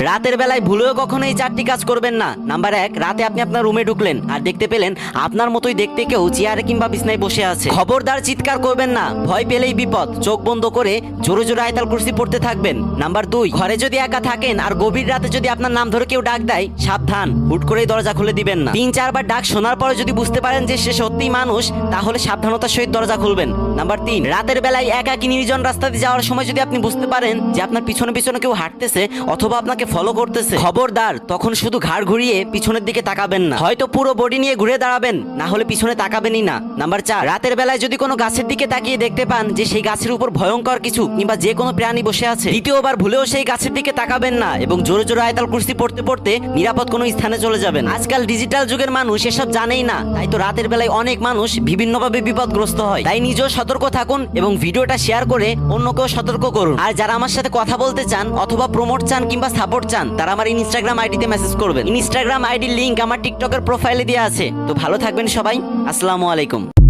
রাতের বেলায় ভুলেও কখনো এই 4টি কাজ করবেন না। নাম্বার 1, রাতে আপনি আপনার রুমে ঢুকলেন আর দেখতে পেলেন আপনার মতোই দেখতে কেউ চেয়ারে কিংবা বিছনায় বসে আছে। খবরদার চিৎকার করবেন না, ভয় পেলেই বিপদ। চোখ বন্ধ করে জোরে জোরে আয়াতুল কুরসি পড়তে থাকবেন। নাম্বার 2, ঘরে যদি একা থাকেন আর গভীর রাতে যদি আপনার নাম ধরে কেউ ডাক দেয়, সাবধান, হুট করেই দরজা খুলে দিবেন না। 3-4 বার ডাক শোনার পরে যদি বুঝতে পারেন যে সে সত্যিই মানুষ, তাহলে সাবধানতার সহিত দরজা খুলবেন। নাম্বার 3, রাতের বেলায় একাকী নির্জন রাস্তা দিয়ে যাওয়ার সময় যদি আপনি বুঝতে পারেন যে আপনার পিছনে পিছনে কেউ হাঁটতেছে অথবা আপনাকে ফলো করতেছে, খবরদার, তখন শুধু ঘাড় ঘুরিয়ে পিছনের দিকে তাকাবেন না। হয়তো পুরো বডি নিয়ে ঘুরে দাঁড়াবেন, না হলে পিছনে তাকাবেনই না। নাম্বার 4, রাতের বেলায় যদি কোনো গাছের দিকে তাকিয়ে দেখতে পান যে সেই গাছের উপর ভয়ঙ্কর কিছু কিংবা যে কোনো প্রাণী বসে আছে, দ্বিতীয়বার ভুলেও সেই গাছের দিকে তাকাবেন না এবং জোরে জোরে আয়াতুল কুরসি পড়তে পড়তে নিরাপদ কোনো স্থানে চলে যাবেন। আজকাল ডিজিটাল যুগের মানুষ এসব জানেই না, তাই তো রাতের বেলায় অনেক মানুষ বিভিন্নভাবে বিপদগ্রস্ত হয়। তাই নিজেও সতর্ক থাকুন এবং ভিডিওটা শেয়ার করে অন্যকেও সতর্ক করুন। আর যারা আমার সাথে কথা বলতে চান অথবা প্রমোট চান কিংবা সাপোর্ট চান, তারা আমার ইনস্টাগ্রাম আইডিতে মেসেজ করবেন। ইনস্টাগ্রাম আইডির লিংক আমার টিকটকের প্রোফাইলে দেওয়া আছে। তো ভালো থাকবেন সবাই, আসসালামু আলাইকুম।